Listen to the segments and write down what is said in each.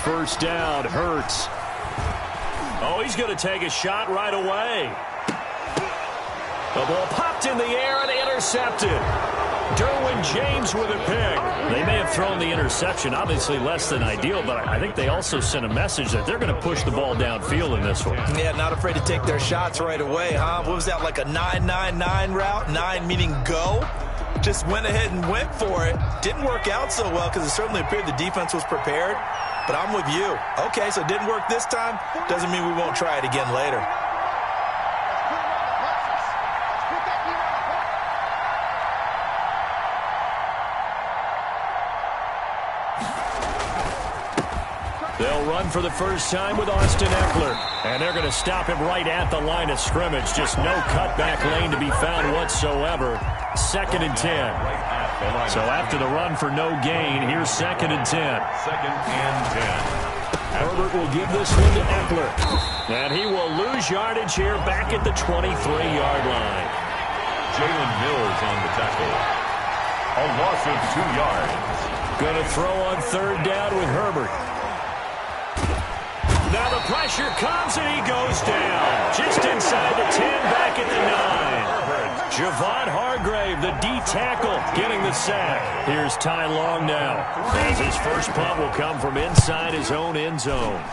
first down. Hurts. Oh, he's going to take a shot right away. The ball popped in the air and intercepted. Derwin James with a pick. They may have thrown the interception, obviously less than ideal, but I think they also sent a message that they're going to push the ball downfield in this one. Yeah, not afraid to take their shots right away, huh? What was that, like a 9-9-9 route? 9 meaning go? Just went ahead and went for it. Didn't work out so well because it certainly appeared the defense was prepared. But I'm with you. Okay, so it didn't work this time. Doesn't mean we won't try it again later. They'll run for the first time with Austin Eckler. And they're going to stop him right at the line of scrimmage. Just no cutback lane to be found whatsoever. 2nd and 10. So after the run for no gain, here's 2nd and 10. 2nd and 10. Herbert will give this one to Eckler. And he will lose yardage here back at the 23-yard line. Jalen Mills on the tackle. A loss of 2 yards. Going to throw on 3rd down with Herbert. Now the pressure comes and he goes down. Just inside the 10, back at the 9. Javon Hargrave, the D tackle, getting the sack. Here's Ty Long now, as his first punt will come from inside his own end zone.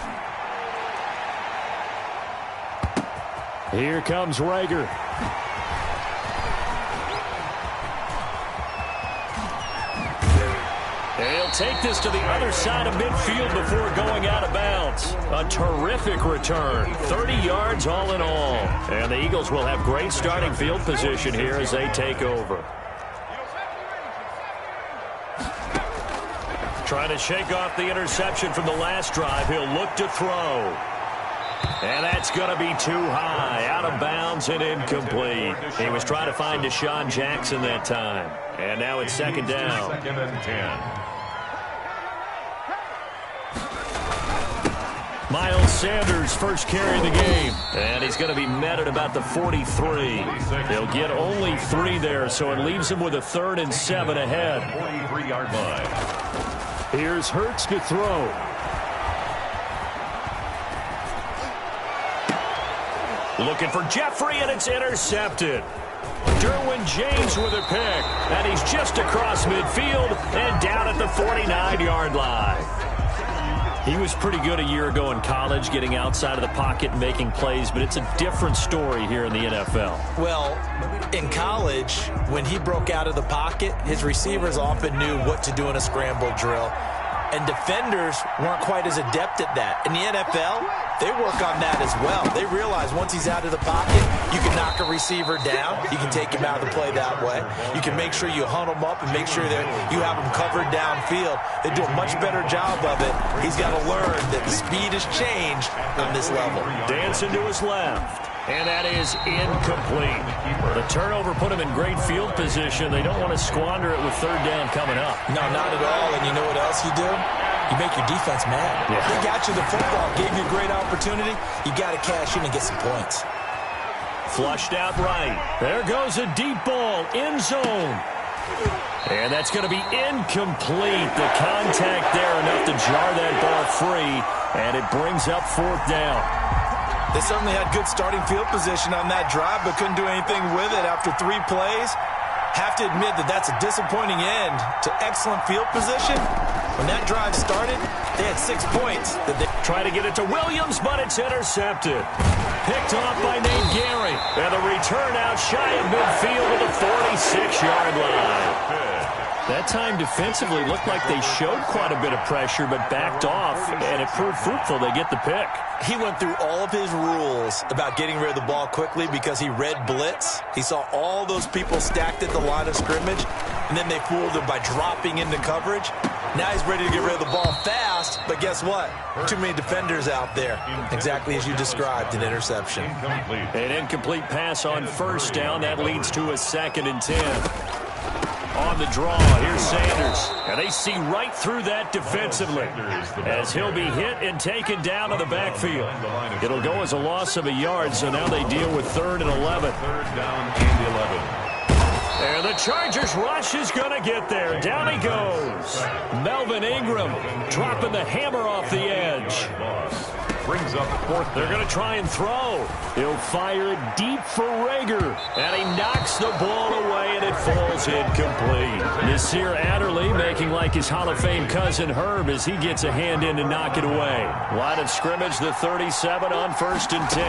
Here comes Rager. He'll take this to the other side of midfield before going out of bounds. A terrific return. 30 yards all in all. And the Eagles will have great starting field position here as they take over. Trying to shake off the interception from the last drive. He'll look to throw. And that's going to be too high. Out of bounds and incomplete. He was trying to find Deshaun Jackson that time. And now it's 2nd down. 2nd and 10. Miles Sanders first carry of the game. And he's going to be met at about the 43. They'll get only 3 there, so it leaves him with a 3rd and 7 ahead. 43-yard line. Here's Hurts to throw. Looking for Jeffrey, and it's intercepted. Derwin James with a pick. And he's just across midfield and down at the 49-yard line. He was pretty good a year ago in college, getting outside of the pocket and making plays, but it's a different story here in the NFL. Well, in college, when he broke out of the pocket, his receivers often knew what to do in a scramble drill. And defenders weren't quite as adept at that. In the NFL, they work on that as well. They realize once he's out of the pocket, you can knock a receiver down. You can take him out of the play that way. You can make sure you hunt him up and make sure that you have him covered downfield. They do a much better job of it. He's got to learn that the speed has changed on this level. Dancing to his left. And that is incomplete. The turnover put him in great field position. They don't want to squander it with 3rd down coming up. No, not at all. And you know what else you do? You make your defense mad. Yeah. They got you the football, gave you a great opportunity. You got to cash in and get some points. Flushed out right. There goes a deep ball. End zone. And that's going to be incomplete. The contact there enough to jar that ball free. And it brings up 4th down. They certainly had good starting field position on that drive, but couldn't do anything with it after 3 plays. Have to admit that that's a disappointing end to excellent field position. When that drive started, they had 6 points. That they try to get it to Williams, but it's intercepted. Picked off by Nate Gehring. And the return out shy of midfield to the 46-yard line. That time defensively looked like they showed quite a bit of pressure but backed off, and it proved fruitful. They get the pick. He went through all of his rules about getting rid of the ball quickly because he read blitz. He saw all those people stacked at the line of scrimmage, and then they fooled him by dropping into coverage. Now he's ready to get rid of the ball fast, but guess what? Too many defenders out there. Exactly as you described, an interception. An incomplete pass on 1st down. That leads to a 2nd and 10. On the draw, here's Sanders. And they see right through that defensively as he'll be hit and taken down to the backfield. It'll go as a loss of a yard, so now they deal with 3rd and 11. 3rd down and 11. And the Chargers rush is going to get there. Down he goes. Melvin Ingram dropping the hammer off the edge. Brings up fourth. They're going to try and throw. He'll fire it deep for Rager. And he knocks the ball away, and it falls incomplete. Nasir Adderley making like his Hall of Fame cousin Herb as he gets a hand in to knock it away. Line of scrimmage, the 37 on 1st and 10.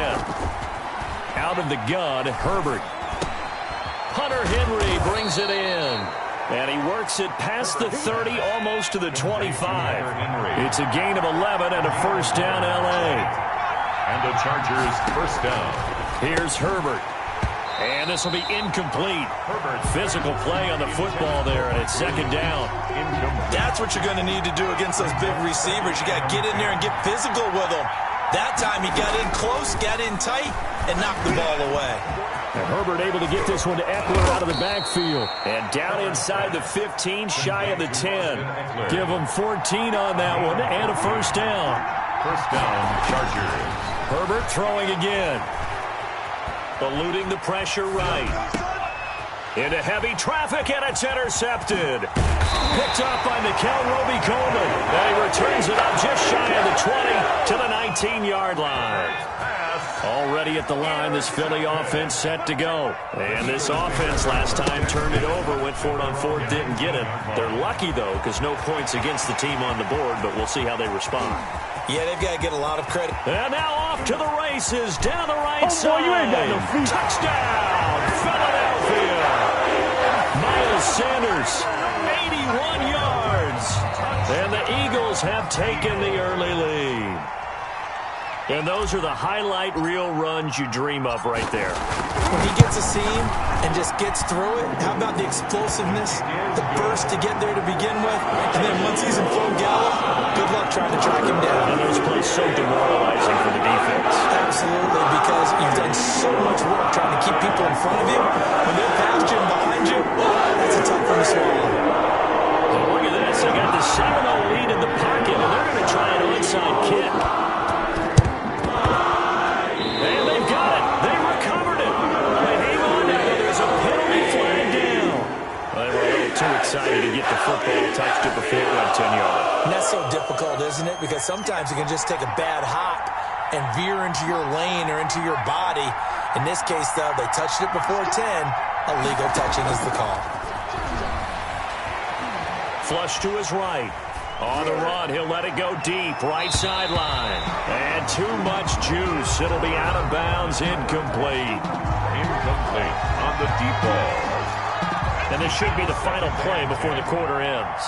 Out of the gun, Herbert. Hunter Henry brings it in. And he works it past the 30, almost to the 25. It's a gain of 11 and a first down, L.A. And the Chargers first down. Here's Herbert. And this will be incomplete. Herbert. Physical play on the football there, and it's second down. That's what you're going to need to do against those big receivers. You got to get in there and get physical with them. That time he got in close, got in tight, and knocked the ball away. And Herbert able to get this one to Eckler out of the backfield. And down inside the 15, shy of the 10. Give him 14 on that one and a first down. First down, Chargers. Herbert throwing again. Eluding the pressure right. Into heavy traffic, and it's intercepted. Picked up by Nickel Roby-Coleman. And he returns it up just shy of the 20 to the 19-yard line. Already at the line, this Philly offense set to go. And this offense last time turned it over, went for it on fourth, didn't get it. They're lucky, though, because no points against the team on the board, but we'll see how they respond. Yeah, they've got to get a lot of credit. And now off to the races, down the right side. Boy, you ain't got no feet. Touchdown, Philadelphia. Miles Sanders, 81 yards. And the Eagles have taken the early lead. And those are the highlight reel runs you dream of right there. When he gets a seam and just gets through it, how about the explosiveness, the burst to get there to begin with, and then once he's in full gallop, good luck trying to track him down. And those plays so demoralizing for the defense. Absolutely, because you've done so much work trying to keep people in front of you. When they're past you and behind you, that's a tough one to swallow. Well, look at this. They got the 7-0 lead in the pocket, and they're going to try an onside kick. And they've got it. They recovered it. They hang on now. There's a penalty flag down. Well, they were a little too excited to get the football touched it before it went 10 yards. And that's so difficult, isn't it? Because sometimes you can just take a bad hop and veer into your lane or into your body. In this case, though, they touched it before 10. Illegal touching is the call. Flush to his right. On the run, he'll let it go deep, right sideline. And too much juice. It'll be out of bounds, incomplete. Incomplete on the deep ball. And this should be the final play before the quarter ends.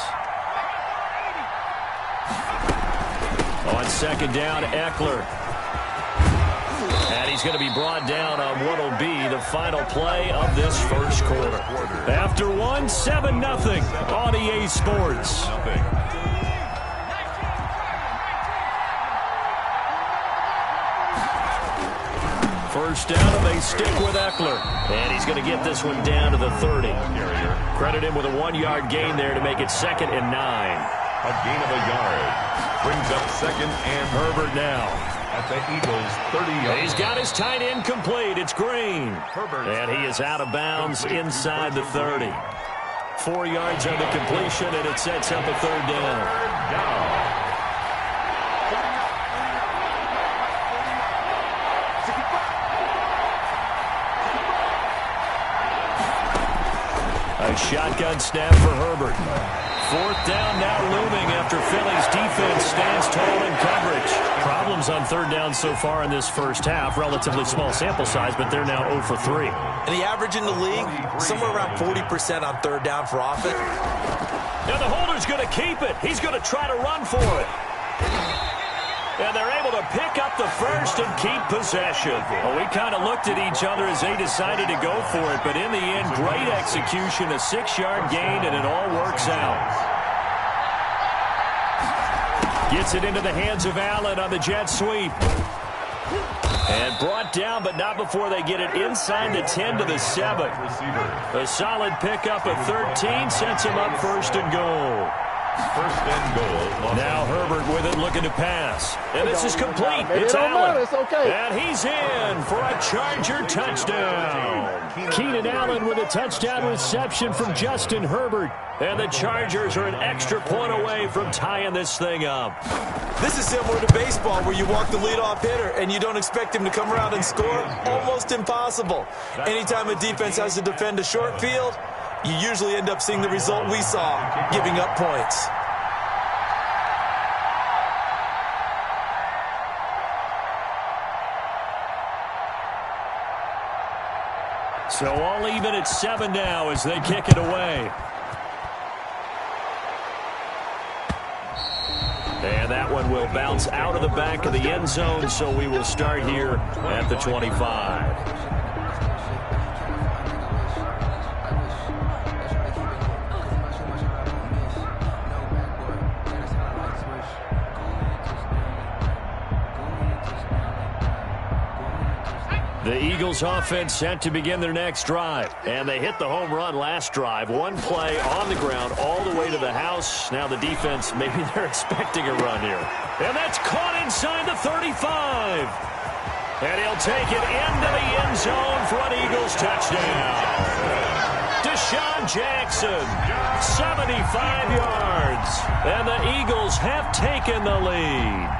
On second down, Eckler. And he's going to be brought down on what will be the final play of this first quarter. After one, 7-0 on EA Sports. First down, and they stick with Eckler. And he's going to get this one down to the 30. Credit him with a 1-yard gain there to make it 2nd and 9. A gain of a yard. Brings up 2nd and Herbert now. At the Eagles' 30-yard. He's got his tight end complete. It's Green. And he is out of bounds inside the 30. 4 yards on the completion, and it sets up a third down. A shotgun snap for Herbert. 4th down now looming after Philly's defense stands tall in coverage. Problems on 3rd down so far in this first half. Relatively small sample size, but they're now 0 for 3. And the average in the league, somewhere around 40% on 3rd down for offense. Now the holder's going to keep it. He's going to try to run for it. And they're able to pick up the first and keep possession. Well, we kind of looked at each other as they decided to go for it, but in the end, great execution, a 6-yard gain, and it all works out. Gets it into the hands of Allen on the jet sweep. And brought down, but not before they get it inside the 10 to the 7. A solid pickup of 13 sets him up 1st and goal. First and goal. Now Herbert with it, looking to pass. And this is complete. It's Allen. It's okay. And he's in for a Charger touchdown. Keenan Allen with a touchdown reception from Justin Herbert. And the Chargers are an extra point away from tying this thing up. This is similar to baseball where you walk the leadoff hitter and you don't expect him to come around and score. Almost impossible. Anytime a defense has to defend a short field, you usually end up seeing the result we saw, giving up points. So all even at 7 now as they kick it away. And that one will bounce out of the back of the end zone, so we will start here at the 25. The Eagles offense set to begin their next drive. And they hit the home run last drive. One play on the ground all the way to the house. Now the defense, maybe they're expecting a run here. And that's caught inside the 35. And he'll take it into the end zone for an Eagles touchdown. Deshaun Jackson, 75 yards. And the Eagles have taken the lead.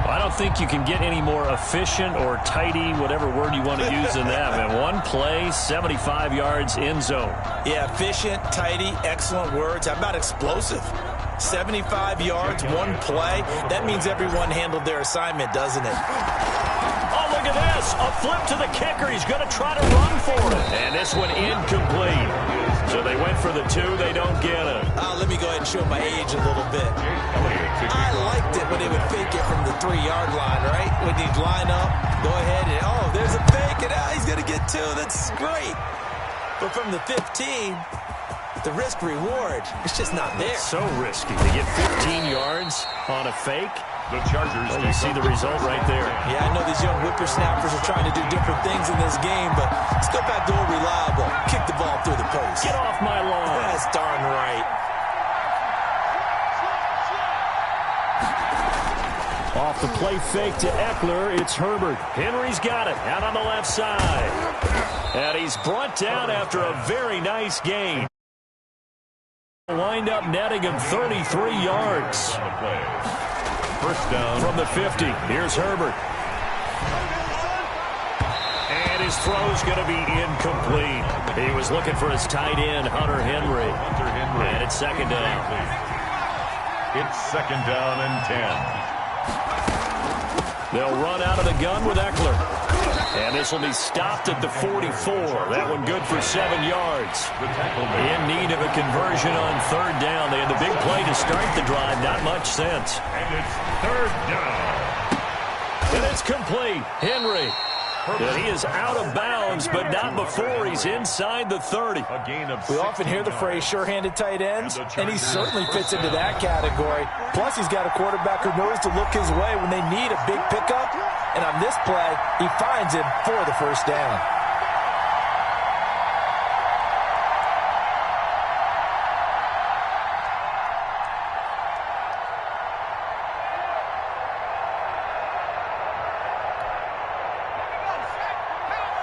I don't think you can get any more efficient or tidy, whatever word you want to use in that. Man, one play, 75 yards, end zone. Yeah, efficient, tidy, excellent words. How about explosive? 75 yards, one play. That means everyone handled their assignment, doesn't it? Oh, look at this. A flip to the kicker. He's going to try to run for it. And this one incomplete. So they went for the 2. They don't get it. Let me go ahead and show my age a little bit. I liked it when they would fake it from the 3-yard line, right? When he'd line up, go ahead and, oh, there's a fake, and he's going to get 2. That's great. But from the 15, the risk-reward, it's just not there. It's so risky to get 15 yards on a fake. The Chargers. Well, you see the result right there. Yeah, I know these young whippersnappers are trying to do different things in this game, but let's go back to old reliable. Kick the ball through the post. Get off my lawn. That's darn right. Off the play fake to Eckler, it's Herbert. Henry's got it out on the left side. And he's brought down after a very nice gain. Wind up netting him 33 yards. First down. From the 50, here's Herbert. And his throw's going to be incomplete. He was looking for his tight end, Hunter Henry. And it's second down. It's second down and 10. They'll run out of the gun with Eckler. And this will be stopped at the 44. That one good for 7 yards. In need of a conversion on third down. They had the big play to start the drive. Not much sense. And it's third down. And it's complete. Henry. And he is out of bounds, but not before he's inside the 30. A gain of We often hear the phrase sure-handed tight ends, and he certainly fits into that category. Plus, he's got a quarterback who knows to look his way when they need a big pickup. And on this play, he finds him for the first down.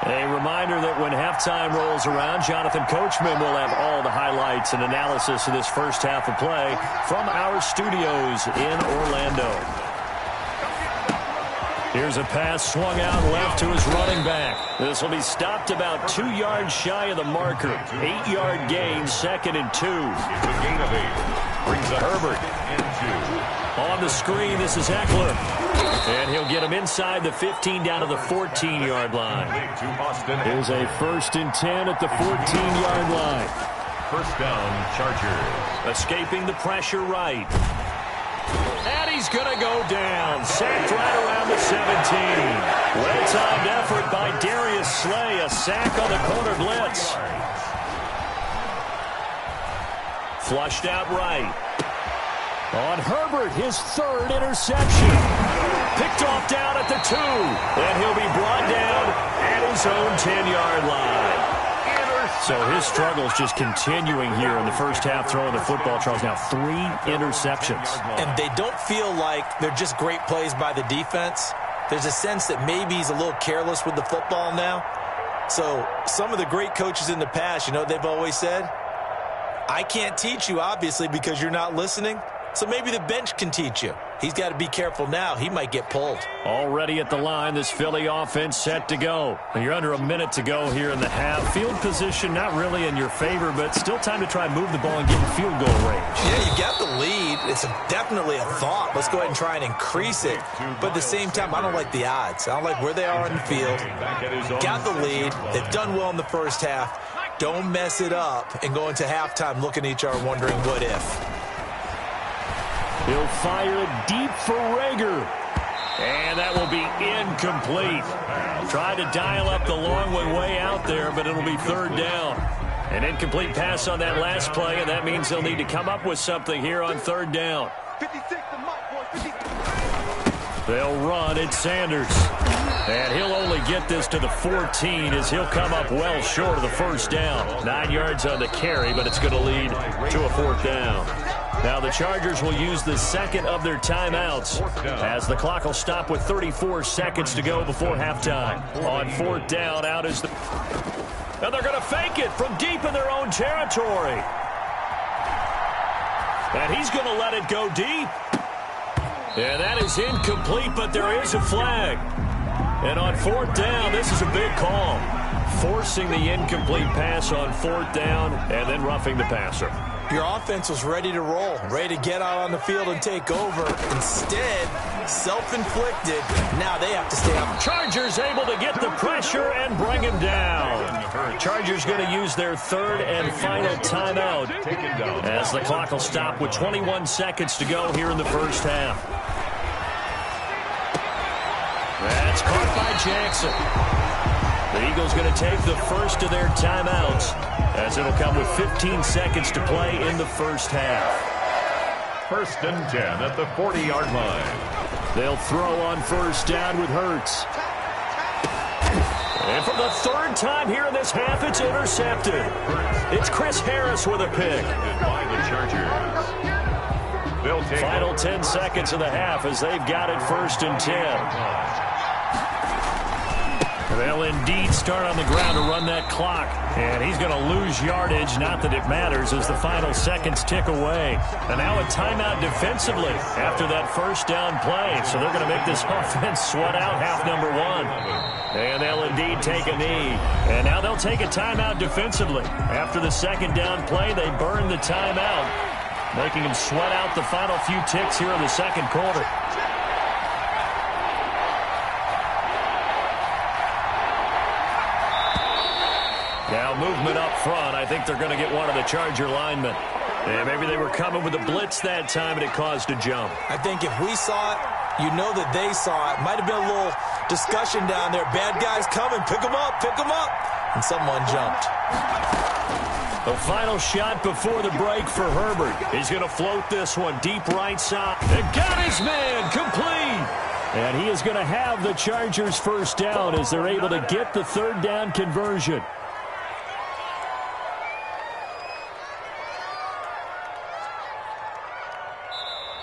A reminder that when halftime rolls around, Jonathan Coachman will have all the highlights and analysis of this first half of play from our studios in Orlando. Here's a pass swung out left to his running back. This will be stopped about 2 yards shy of the marker. 8-yard gain, second and 2. It's a gain of 8. Brings up Herbert. And 2. On the screen, this is Eckler. And he'll get him inside the 15 down to the 14-yard line. Here's a first and 10 at the 14-yard line. First down, Chargers. Escaping the pressure right. And he's going to go down. Sacked right around the 17. Well-timed effort by Darius Slay. A sack on the corner blitz. Flushed out right. On Herbert, his third interception. Picked off down at the 2. And he'll be brought down at his own 10-yard line. So his struggles just continuing here in the first half, throwing the football. Charles, now 3 interceptions. And they don't feel like they're just great plays by the defense. There's a sense that maybe he's a little careless with the football now. So some of the great coaches in the past, you know, they've always said, I can't teach you, obviously, because you're not listening. So maybe the bench can teach you. He's got to be careful now. He might get pulled. Already at the line, this Philly offense set to go. And you're under a minute to go here in the half. Field position not really in your favor, but still time to try and move the ball and get in field goal range. Yeah, you got the lead. It's definitely a thought. Let's go ahead and try and increase it. But at the same time, I don't like the odds. I don't like where they are on the field. Got the lead. They've done well in the first half. Don't mess it up and go into halftime looking at each other wondering what if. He'll fire it deep for Rager. And that will be incomplete. Tried to dial up the long one way out there, but it'll be third down. An incomplete pass on that last play, and that means they'll need to come up with something here on third down. They'll run at Sanders. And he'll only get this to the 14 as he'll come up well short of the first down. 9 yards on the carry, but it's going to lead to a fourth down. Now the Chargers will use the second of their timeouts as the clock will stop with 34 seconds to go before halftime. On fourth down, out is the... And they're going to fake it from deep in their own territory. And he's going to let it go deep. And that is incomplete, but there is a flag. And on fourth down, this is a big call. Forcing the incomplete pass on fourth down and then roughing the passer. Your offense was ready to roll, ready to get out on the field and take over. Instead, self-inflicted. Now they have to stay up. Chargers able to get the pressure and bring him down. Chargers going to use their third and final timeout as the clock will stop with 21 seconds to go here in the first half. That's caught by Jackson. The Eagles going to take the first of their timeouts as it'll come with 15 seconds to play in the first half. First and 10 at the 40-yard line. They'll throw on first down with Hurts. And for the third time here in this half, it's intercepted. It's Chris Harris with a pick. By the Chargers. They'll take Final 10 seconds of the half as they've got it first and 10. They'll indeed start on the ground to run that clock. And he's going to lose yardage, not that it matters, as the final seconds tick away. And now a timeout defensively after that first down play. So they're going to make this offense sweat out half number one. And they'll indeed take a knee. And now they'll take a timeout defensively. After the second down play, they burn the timeout, making them sweat out the final few ticks here in the second quarter. Now movement up front. I think they're going to get one of the Charger linemen. And maybe they were coming with a blitz that time and it caused a jump. I think if we saw it, you know that they saw it. Might have been a little discussion down there. Bad guys coming. Pick them up. Pick them up. And someone jumped. The final shot before the break for Herbert. He's going to float this one deep right side. And got his man complete. And he is going to have the Chargers first down as they're able to get the third down conversion.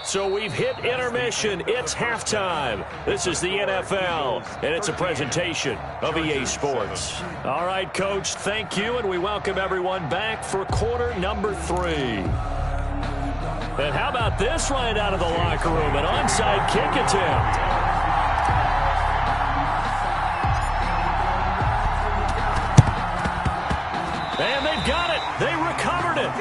So we've hit intermission. It's halftime. This is the NFL, and it's a presentation of EA Sports. All right, Coach, thank you, and we welcome everyone back for quarter number 3. And how about this right out of the locker room? An onside kick attempt. And they've got it. They recovered it.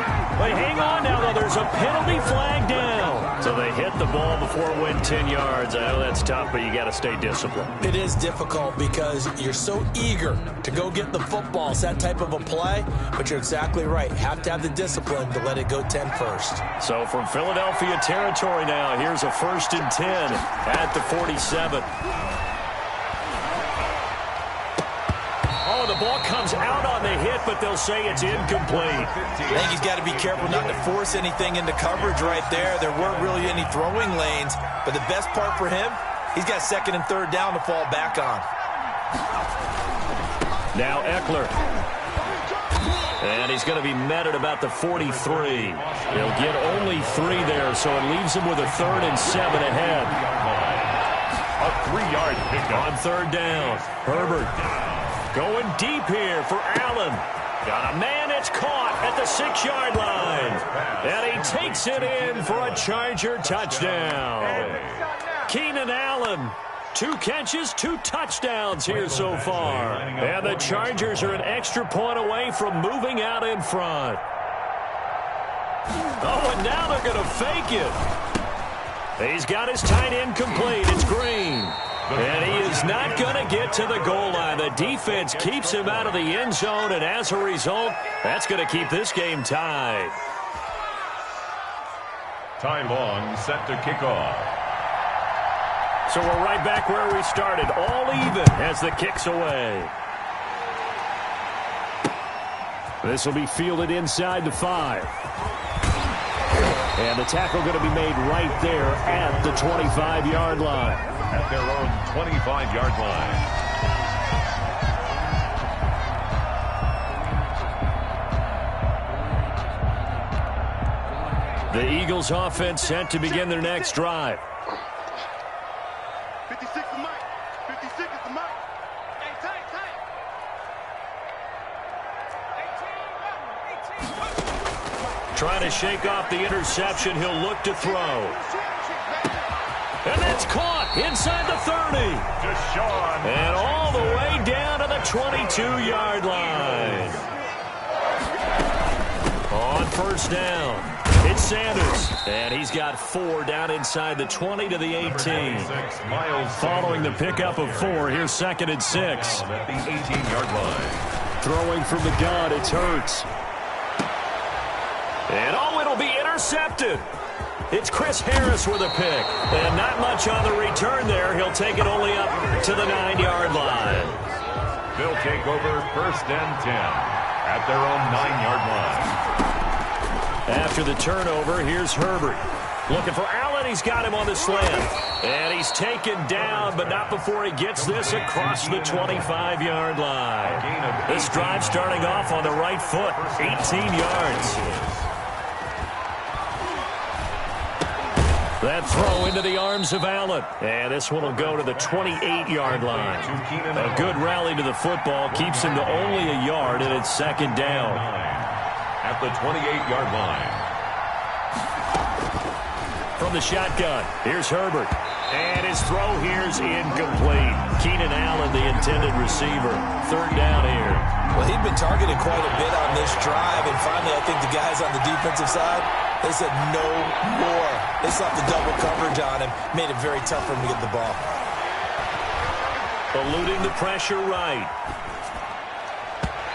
They hang on now, though. There's a penalty flag down. So they hit the ball before it went 10 yards. I know that's tough, but you got to stay disciplined. It is difficult because you're so eager to go get the football. It's that type of a play, but you're exactly right. You have to have the discipline to let it go 10 first. So from Philadelphia territory now, here's a first and 10 at the 47. Oh, the ball comes out on the hit, but they'll say it's incomplete. I think he's got to be careful not to force anything into coverage right there. There weren't really any throwing lanes, but the best part for him, he's got second and third down to fall back on. Now Eckler. And he's going to be met at about the 43. He'll get only 3 there, so it leaves him with a 3rd and 7 ahead. A 3-yard pickup. On 3rd down, Herbert going deep here for Allen. Got a man that's caught at the 6-yard line. And he takes it in for a Charger touchdown. Keenan Allen, 2 catches, 2 touchdowns here so far. And the Chargers are an extra point away from moving out in front. Oh, and now they're going to fake it. He's got his tight end complete. It's Green. And he is not going to get to the goal line. The defense keeps him out of the end zone, and as a result, that's going to keep this game tied. Ty Long set to kick off. So we're right back where we started, all even as the kick's away. This will be fielded inside the 5. And the tackle going to be made right there at the 25-yard line. At their own 25-yard line. The Eagles offense set to begin their next drive. 56 is Mike. 56 is the Mike. Hey, tight. 18. Trying to shake off the interception. He'll look to throw. And that's caught inside the 30. Deshaun. And all the way down to the 22-yard line. On 1st down, it's Sanders. And he's got 4 down inside the 20 to the 18. Following the pickup of 4, here's 2nd and 6. At the 18-yard line. Throwing from the gun, it's Hurts. And oh, it'll be intercepted. It's Chris Harris with a pick. And not much on the return there. He'll take it only up to the 9-yard line. They'll take over 1st and 10 at their own 9-yard line. After the turnover, here's Herbert. Looking for Allen. He's got him on the slant. And he's taken down, but not before he gets this across the 25-yard line. This drive starting off on the right foot. 18 yards. That throw into the arms of Allen. And this one will go to the 28-yard line. A good rally to the football keeps him to only a yard, and it's 2nd down. At the 28-yard line. From the shotgun, here's Herbert. And his throw here's incomplete. Keenan Allen, the intended receiver. 3rd down here. Well, he'd been targeted quite a bit on this drive, and finally I think the guys on the defensive side, they said no more. They slapped the double coverage on him, made it very tough for him to get the ball. Eluding the pressure right.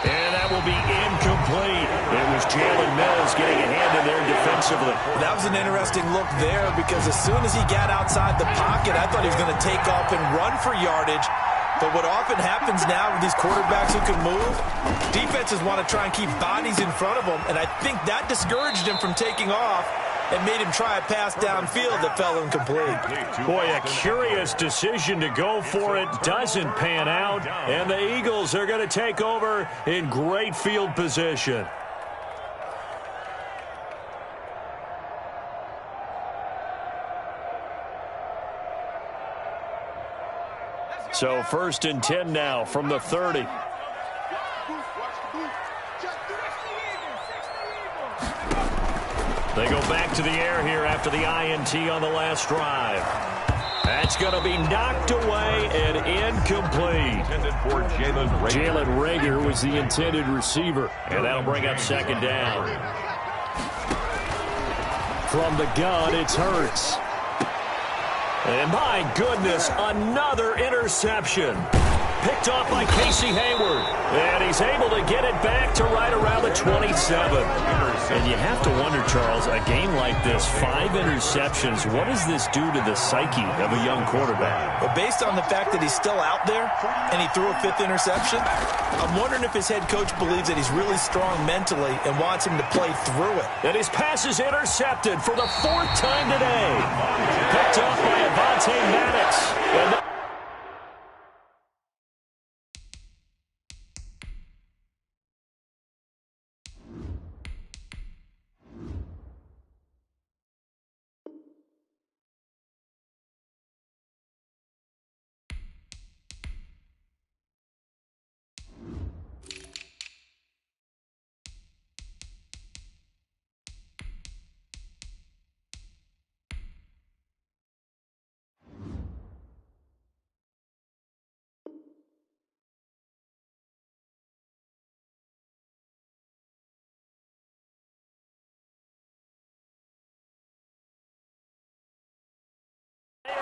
And that will be incomplete. It was Jalen Mills getting a hand in there defensively. That was an interesting look there because as soon as he got outside the pocket, I thought he was going to take off and run for yardage. But what often happens now with these quarterbacks who can move, defenses want to try and keep bodies in front of them, and I think that discouraged him from taking off and made him try a pass downfield that fell incomplete. Boy, a curious decision to go for it. Doesn't pan out, and the Eagles are going to take over in great field position. So 1st and 10 now from the 30. They go back to the air here after the INT on the last drive. That's going to be knocked away and incomplete. Jalen Reagor was the intended receiver, and that'll bring up 2nd down. From the gun, it's Hurts. And my goodness, another interception. Picked off by Casey Hayward. And he's able to get it back to right around the 27. And you have to wonder, Charles, a game like this, 5 interceptions, what does this do to the psyche of a young quarterback? But based on the fact that he's still out there and he threw a 5th interception, I'm wondering if his head coach believes that he's really strong mentally and wants him to play through it. And his pass is intercepted for the 4th time today. Picked off by Avonte Maddox.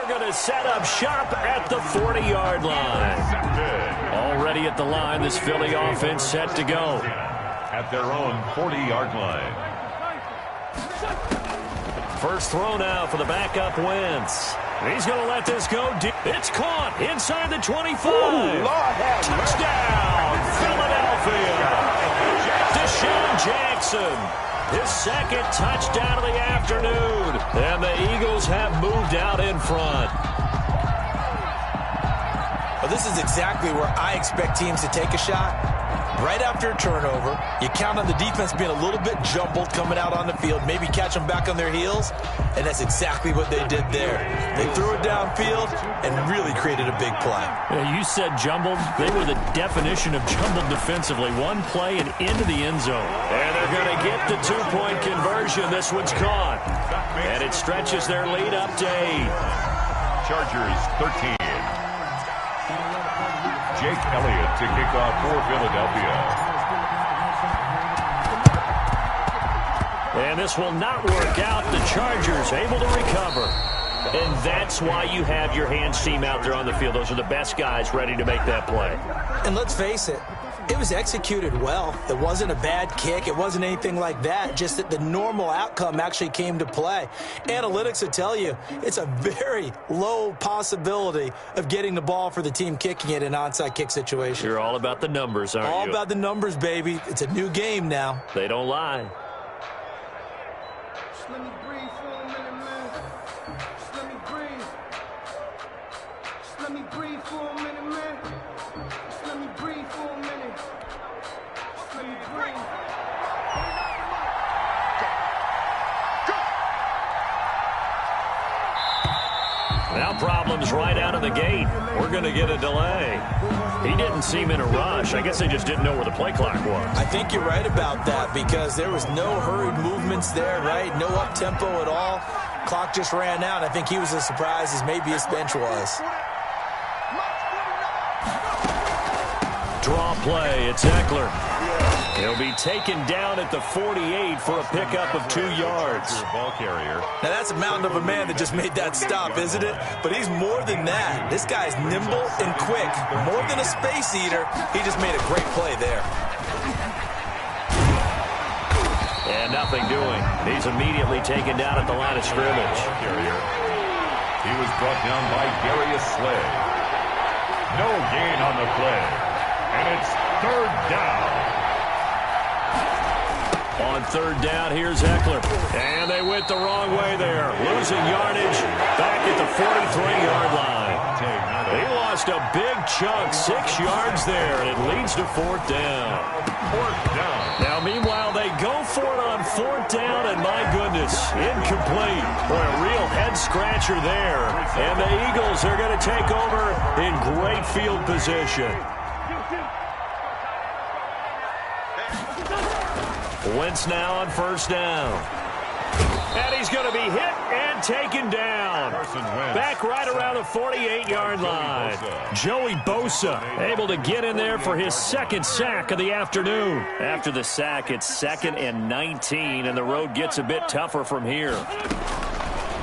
They're going to set up shop at the 40-yard line. Already at the line, this Philly offense set to go. At their own 40-yard line. First throw now for the backup Wentz. He's going to let this go deep. It's caught inside the 25. Touchdown, Philadelphia. Deshaun Jackson, his second touchdown of the afternoon. And the Eagles have moved out in front. Well, this is exactly where I expect teams to take a shot. Right after a turnover, you count on the defense being a little bit jumbled coming out on the field, maybe catch them back on their heels, and that's exactly what they did there. They threw it downfield and really created a big play. You said jumbled. They were the definition of jumbled defensively. One play and into the end zone. And they're going to get the two-point conversion. This one's caught. And it stretches their lead up to 8. Chargers 13. Jake Elliott to kick off for Philadelphia. And this will not work out. The Chargers able to recover. And that's why you have your hands team out there on the field. Those are the best guys ready to make that play. And let's face it, it was executed well. It wasn't a bad kick. It wasn't anything like that. Just that the normal outcome actually came to play. Analytics will tell you it's a very low possibility of getting the ball for the team kicking it in an onside kick situation. You're all about the numbers, aren't you? All about the numbers, baby. It's a new game now. They don't lie. Just let me breathe for a minute, man. Just let me breathe. Just let me breathe for a minute, man. Just let me breathe for a minute. Just let me breathe. Now problems right out of the gate. We're going to get a delay. He didn't seem in a rush. I guess they just didn't know where the play clock was. I think you're right about that because there was no hurried movements there, right? No up-tempo at all. Clock just ran out. I think he was as surprised as maybe his bench was. Draw play. It's Eckler. He'll be taken down at the 48 for a pickup of 2 yards. Ball carrier. Now, that's a mountain of a man that just made that stop, isn't it? But he's more than that. This guy's nimble and quick. More than a space eater, he just made a great play there. And nothing doing. He's immediately taken down at the line of scrimmage. Carrier. He was brought down by Darius Slay. No gain on the play. And it's third down. On third down, here's Eckler. And they went the wrong way there. Losing yardage back at the 43-yard line. He lost a big chunk, 6 yards there, and it leads to fourth down. Now, meanwhile, they go for it on fourth down, and my goodness, incomplete. Boy, a real head-scratcher there. And the Eagles are going to take over in great field position. Wentz now on first down. And he's going to be hit and taken down. Back right around the 48-yard line. Joey Bosa able to get in there for his second sack of the afternoon. After the sack, it's 2nd and 19, and the road gets a bit tougher from here.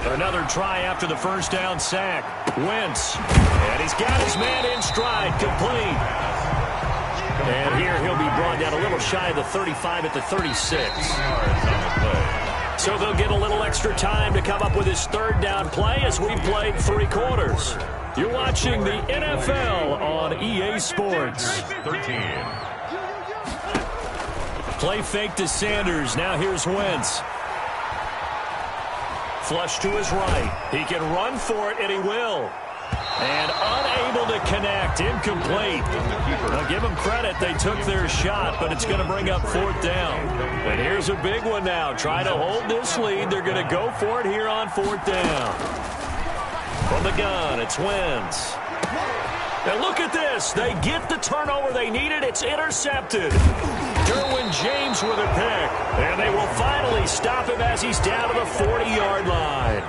Another try after the first down sack. Wentz. And he's got his man in stride, complete. And here he'll be brought down a little shy of the 35 at the 36. So they'll get a little extra time to come up with his third down play as we played 3 quarters. You're watching the NFL on EA Sports. 13. Play fake to Sanders. Now here's Wentz. Flush to his right. He can run for it, and he will. And unable to connect. Incomplete. Now give them credit. They took their shot, but it's going to bring up fourth down. And here's a big one now. Try to hold this lead. They're going to go for it here on fourth down. From the gun, it's Wentz. And look at this. They get the turnover they needed. It's intercepted. Derwin James with a pick. And they will finally stop him as he's down to the 40-yard line.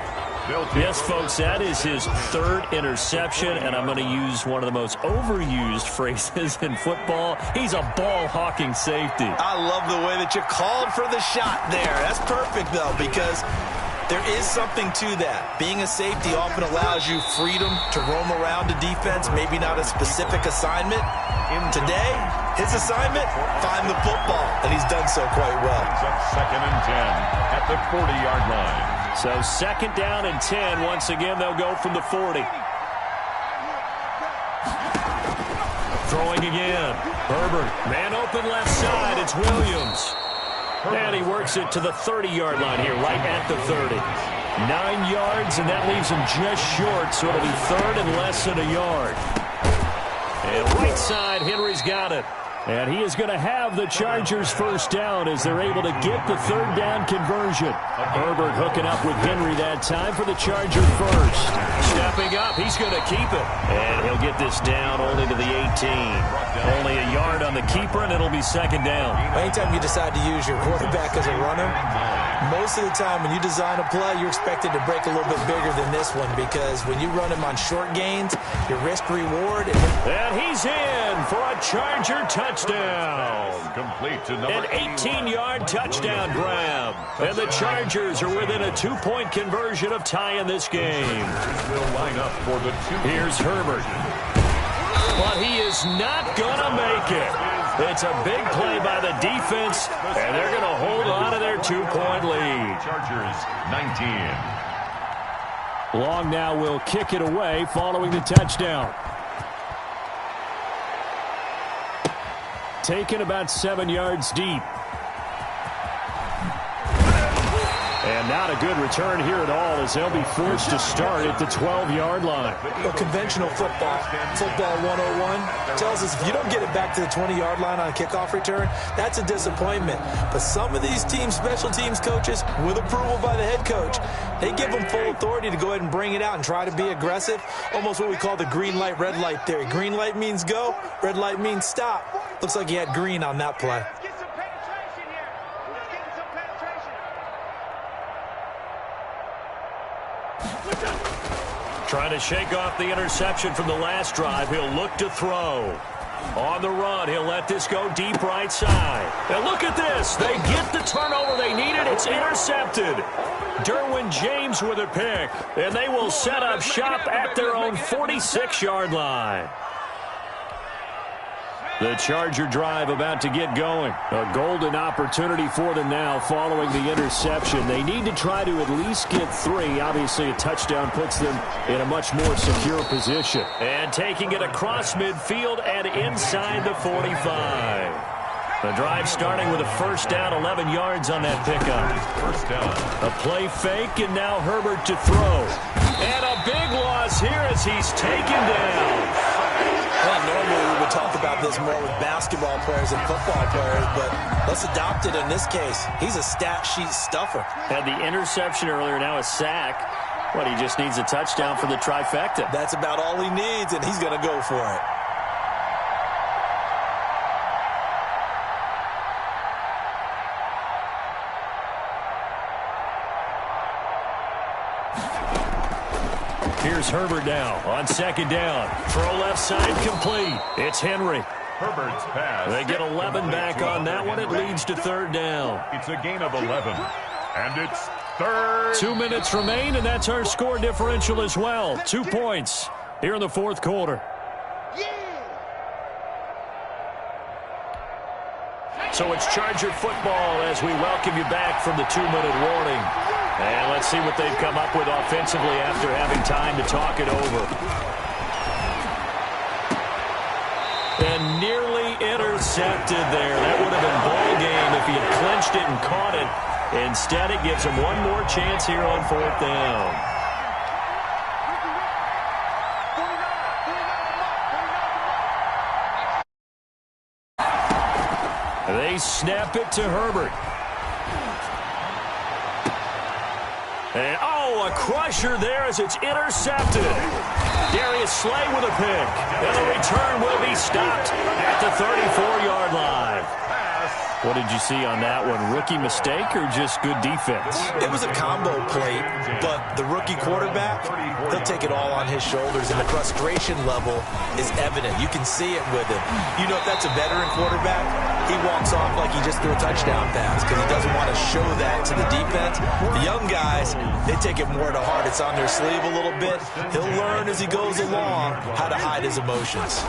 Yes, folks, that is his third interception, and I'm going to use one of the most overused phrases in football. He's a ball-hawking safety. I love the way that you called for the shot there. That's perfect, though, because There is something to that. Being a safety often allows you freedom to roam around the defense, maybe not a specific assignment. Today, his assignment, find the football, and he's done so quite well. Second and 10 at the 40-yard line. So second down and 10. Once again, they'll go from the 40. Throwing again. Herbert, man open left side. It's Williams. And he works it to the 30-yard line here, right at the 30. 9 yards, and that leaves him just short, so it'll be third and less than a yard. And right side, Henry's got it. And he is going to have the Chargers first down as they're able to get the third down conversion. Herbert hooking up with Henry that time for the Charger first. Stepping up, he's going to keep it. And he'll get this down only to the 18. Only a yard on the keeper, and it'll be second down. Anytime you decide to use your quarterback as a runner, most of the time when you design a play, you're expected to break a little bit bigger than this one, because when you run him on short gains, your risk-reward. And he's in for a Charger touchdown. Complete to number An 18-yard touchdown grab. And the Chargers are within a 2-point conversion of tying this game. will line up for the 2. Here's Herbert. But he is not going to make it. It's a big play by the defense, and they're going to hold on to their 2-point lead. Chargers 19. Long now will kick it away following the touchdown. Taken about 7 yards deep. And not a good return here at all, as they'll be forced to start at the 12-yard line. Well, conventional football 101, tells us if you don't get it back to the 20-yard line on a kickoff return, that's a disappointment. But some of these teams, special teams coaches, with approval by the head coach, they give them full authority to go ahead and bring it out and try to be aggressive, almost what we call the green light, red light theory. Green light means go, red light means stop. Looks like he had green on that play. Trying to shake off the interception from the last drive. He'll look to throw. On the run, he'll let this go deep right side. And look at this. They get the turnover they needed. It's intercepted. Derwin James with a pick. And they will set up shop at their own 46-yard line. The Charger drive about to get going. A golden opportunity for them now following the interception. They need to try to at least get 3. Obviously, a touchdown puts them in a much more secure position. And taking it across midfield and inside the 45. The drive starting with a first down, 11 yards on that pickup. First down. A play fake, and now Herbert to throw. And a big loss here as he's taken down. Well, normally we would talk about this more with basketball players and football players, but let's adopt it in this case. He's a stat sheet stuffer. Had the interception earlier, now a sack. But he just needs a touchdown for the trifecta. That's about all he needs, and he's going to go for it. Here's Herbert now on second down. Throw left side complete. It's Henry. Herbert's pass. They get 11 back on that one. It leads to third down. It's a gain of 11. And it's third. 2 minutes remain, and that's our score differential as well. 2 points here in the fourth quarter. So it's Charger football as we welcome you back from the 2-minute warning. And let's see what they've come up with offensively after having time to talk it over. And nearly intercepted there. That would have been ball game if he had clinched it and caught it. Instead, it gives him one more chance here on fourth down. They snap it to Herbert. And, oh, a crusher there as it's intercepted. Darius Slay with a pick. And the return will be stopped at the 34-yard line. Pass What did you see on that one? Rookie mistake or just good defense? It was a combo play, but the rookie quarterback, he'll take it all on his shoulders, and the frustration level is evident. You can see it with him. You know, if that's a veteran quarterback, he walks off like he just threw a touchdown pass because he doesn't want to show that to the defense. The young guys, they take it more to heart. It's on their sleeve a little bit. He'll learn as he goes along how to hide his emotions.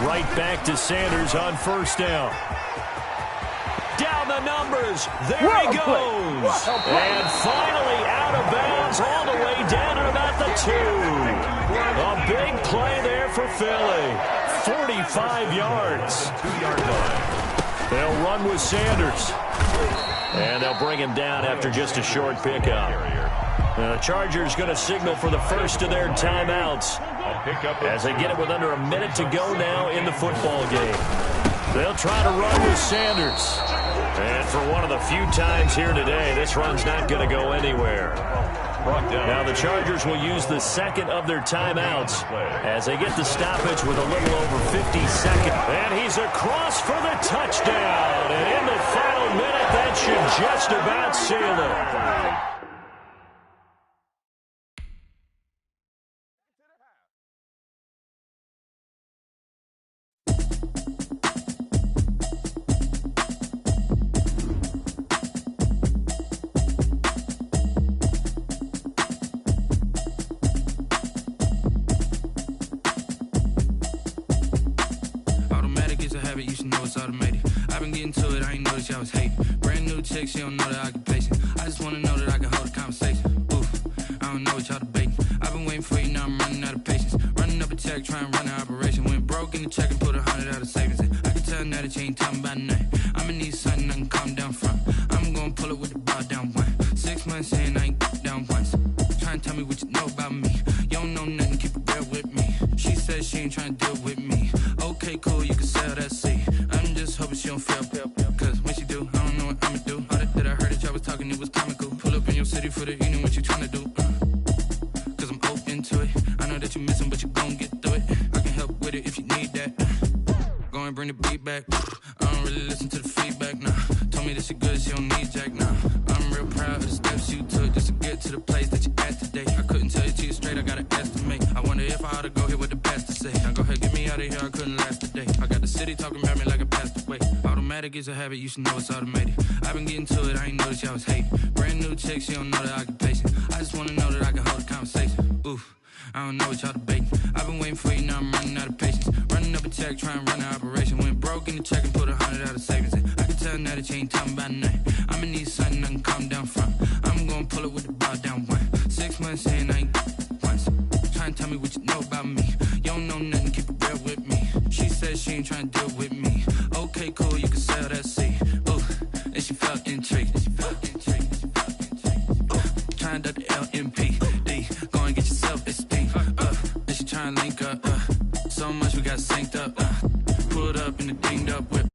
Right back to Sanders on first down. Down the numbers. There he goes. And finally out of bounds all the way down at about the 2. A big play there for Philly. 45 yards. 2-yard line. They'll run with Sanders. And they'll bring him down after just a short pickup. The Chargers going to signal for the first of their timeouts as they get it with under a minute to go now in the football game. They'll try to run with Sanders. And for one of the few times here today, this run's not going to go anywhere. Now the Chargers will use the second of their timeouts as they get the stoppage with a little over 50 seconds. And he's across for the touchdown. And in the final minute, that should just about seal it. You should know it's automated. I've been getting to it, I ain't noticed y'all was hating. Brand new chick, she don't know the occupation. I just wanna know that I can hold a conversation. Oof, I don't know what y'all debating. I've been waiting for you, now I'm running out of patience. Running up a check, trying to run an operation. Went broke in the check and put 100 out of savings in. I can tell now that you ain't talking about nothing. I'ma need something I can calm down from. I'm gonna pull it with the bar down one. 6 months in, I ain't down once. Trying to tell me what you know about me. You don't know nothing, keep it real with me. She says she ain't trying to deal with me. Okay, cool, you can sell that seat. I'm just hoping she don't feel. Cause when she do, I don't know what I'ma do. All that I heard that y'all was talking, it was comical. Pull up in your city for the evening, what you tryna do? Cause I'm open to it. I know that you missing, but you gon' get through it. I can help with it if you need that. Go and bring the beat back. I don't really listen to the feedback, nah. Told me that she good, she don't need jack, nah. I'm real proud of the steps you took just to get to the place that you at today. I couldn't tell you to you straight, I gotta estimate. I wonder if I ought to go here with the best to say. Now go ahead, get me out of here, I couldn't last a day. I got the city talking about me like I passed away. Automatic is a habit, you should know it's automated. I've been getting to it, I ain't noticed y'all was hating. Brand new chick, she don't know the occupation. I just wanna know that I can hold a conversation. Oof, I don't know what y'all debating. I've been waiting for you, now I'm running out of patience. Running up a check, trying to run an operation. Went broke in the check and put 100 out of savings in. I can tell now that you ain't talking about nothing. I'ma need something I can calm down from. I'm gonna pull it with the bar down one. 6 months in, I ain't once. Trying to tell me what you know about me. You don't know nothing, keep it real with me. She says she ain't trying to deal with me. Okay, cool, you can sell that seat. Ooh, and she felt intrigued. Trying to duck the LMPD. Go and get your self-esteem up. And she trying to link up. So much we got synced up. Pulled up in the dinged up whip.